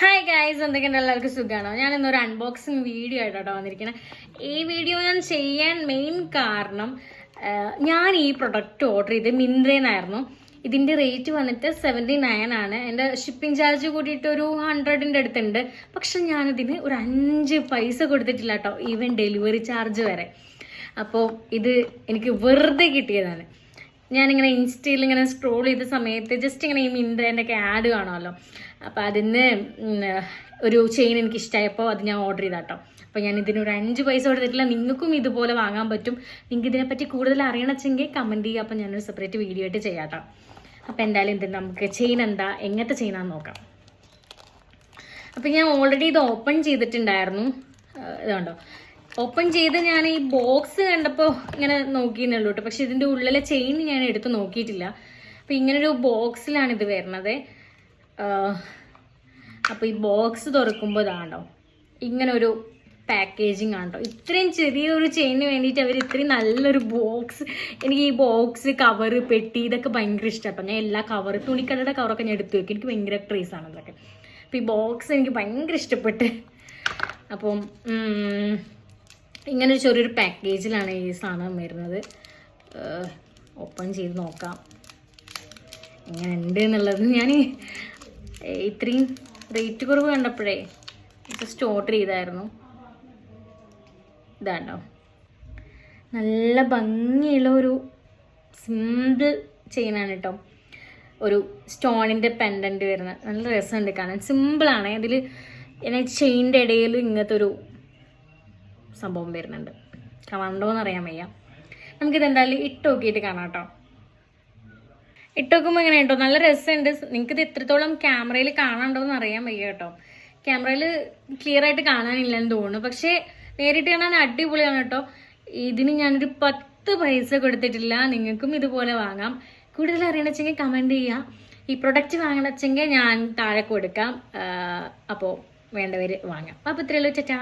Hi guys, എന്തൊക്കെയുണ്ട്? എല്ലാവർക്കും സുഖമാണോ? ഞാൻ ഇന്നൊരു അൺബോക്സിങ് വീഡിയോ ആയിട്ടോ വന്നിരിക്കുന്നത്. ഈ വീഡിയോ ഞാൻ ചെയ്യാൻ മെയിൻ കാരണം ഞാൻ ഈ പ്രൊഡക്റ്റ് ഓർഡർ ചെയ്ത് മിന്ത്രേന്നായിരുന്നു. ഇതിൻ്റെ റേറ്റ് വന്നിട്ട് 79 ആണ്. എൻ്റെ ഷിപ്പിംഗ് ചാർജ് കൂടിയിട്ട് ഒരു 100ൻ്റെ അടുത്തുണ്ട്. പക്ഷെ ഞാനിതിന് ഒരു 5 പൈസ കൊടുത്തിട്ടില്ല കേട്ടോ, ഈവൻ ഡെലിവറി ചാർജ് വരെ. അപ്പോൾ ഇത് എനിക്ക് വെറുതെ കിട്ടിയതാണ്. ഞാനിങ്ങനെ ഇൻസ്റ്റയിൽ ഇങ്ങനെ സ്ക്രോൾ ചെയ്ത സമയത്ത് ജസ്റ്റ് ഇങ്ങനെ ഈ മിന്ത്രേൻ്റെ ഒക്കെ ആഡ് കാണുമല്ലോ, അപ്പോൾ അതിന് ഒരു ചെയിൻ എനിക്ക് ഇഷ്ടമായപ്പോൾ അത് ഞാൻ ഓർഡർ ചെയ്താട്ടോ. അപ്പോൾ ഞാൻ ഇതിനൊരു 5 പൈസ കൊടുത്തിട്ടില്ല. നിങ്ങൾക്കും ഇതുപോലെ വാങ്ങാൻ പറ്റും. നിങ്ങൾക്ക് ഇതിനെപ്പറ്റി കൂടുതൽ അറിയണമെങ്കിൽ കമൻറ്റ് ചെയ്യുക. അപ്പോൾ ഞാനൊരു സെപ്പറേറ്റ് വീഡിയോ ആയിട്ട് ചെയ്യാം കേട്ടോ. അപ്പോൾ എന്തായാലും ഇത് നമുക്ക് ചെയിൻ എന്താ, എങ്ങനത്തെ ചെയിനാന്ന് നോക്കാം. അപ്പോൾ ഞാൻ ഓൾറെഡി ഇത് ഓപ്പൺ ചെയ്തിട്ടുണ്ടായിരുന്നു. ഇതുണ്ടോ, ഓപ്പൺ ചെയ്ത് ഞാൻ ഈ ബോക്സ് കണ്ടപ്പോൾ ഇങ്ങനെ നോക്കിയെന്നുള്ളൂ കേട്ടോ. പക്ഷെ ഇതിൻ്റെ ഉള്ളിലെ ചെയിൻ ഞാൻ എടുത്ത് നോക്കിയിട്ടില്ല. അപ്പോൾ ഇങ്ങനൊരു ബോക്സിലാണ് ഇത് വരുന്നത്. അപ്പോൾ ഈ ബോക്സ് തുറക്കുമ്പോൾ ഇതാണ്ടോ, ഇങ്ങനെ ഒരു പാക്കേജിങ് ആണോ. ഇത്രയും ചെറിയൊരു ചെയിനിന് വേണ്ടിയിട്ട് അവർ ഇത്രയും നല്ലൊരു ബോക്സ്. എനിക്ക് ഈ ബോക്സ്, കവറ്, പെട്ടി ഇതൊക്കെ ഭയങ്കര ഇഷ്ടമാണ്. ഞാൻ എല്ലാ കവറ്, തുണിക്കടയുടെ കവറൊക്കെ ഞാൻ എടുത്തു വെക്കും. എനിക്ക് ഭയങ്കര ക്രേസാണ് ഇതൊക്കെ. അപ്പോൾ ഈ ബോക്സ് എനിക്ക് ഭയങ്കര ഇഷ്ടപ്പെട്ട്. അപ്പം ഇങ്ങനെ ഒരു ചെറിയൊരു പാക്കേജിലാണ് ഈ സാധനം വരുന്നത്. ഓപ്പൺ ചെയ്ത് നോക്കാം എങ്ങനെ ഉണ്ട് എന്നുള്ളത്. ഞാൻ ഇത്രയും റേറ്റ് കുറവ് കണ്ടപ്പോഴേ ജസ്റ്റ് ഓർഡർ ചെയ്തായിരുന്നു. ഇതാണ്ടോ, നല്ല ഭംഗിയുള്ള ഒരു സിമ്പിൾ ചെയിനാണ് കേട്ടോ. ഒരു സ്റ്റോണിൻ്റെ പെൻഡൻറ്റ് വരുന്നത് നല്ല രസമുണ്ട് കാണാൻ. സിമ്പിളാണ്. അതിൽ എന്നെ ചെയിൻ്റെ ഇടയിൽ ഇങ്ങനത്തെ ഒരു സംഭവം വരുന്നുണ്ട്. കാണണ്ടോയെന്ന് അറിയാൻ വയ്യ. നമുക്കിത് എന്തായാലും ഇട്ട് നോക്കിയിട്ട് കാണാം കേട്ടോ. ഇട്ട് നോക്കുമ്പോൾ എങ്ങനെ കേട്ടോ, നല്ല രസമുണ്ട്. നിങ്ങൾക്കിത് എത്രത്തോളം ക്യാമറയിൽ കാണാണ്ടോയെന്ന് അറിയാൻ വയ്യ കേട്ടോ. ക്യാമറയിൽ ക്ലിയർ ആയിട്ട് കാണാനില്ലെന്ന് തോന്നുന്നു. പക്ഷേ നേരിട്ട് കാണാൻ അടിപൊളിയാണ് കേട്ടോ. ഇതിന് ഞാനൊരു 10 പൈസ കൊടുത്തിട്ടില്ല. നിങ്ങൾക്കും ഇതുപോലെ വാങ്ങാം. കൂടുതൽ അറിയണമെങ്കിൽ കമൻറ്റ് ചെയ്യുക. ഈ പ്രൊഡക്റ്റ് വാങ്ങണമെങ്കിൽ ഞാൻ താഴെ കൊടുക്കാം. അപ്പോൾ വേണ്ടവർ വാങ്ങാം. അപ്പോൾ ഇത്രയേ ഉള്ളൂ. ചേട്ടാ.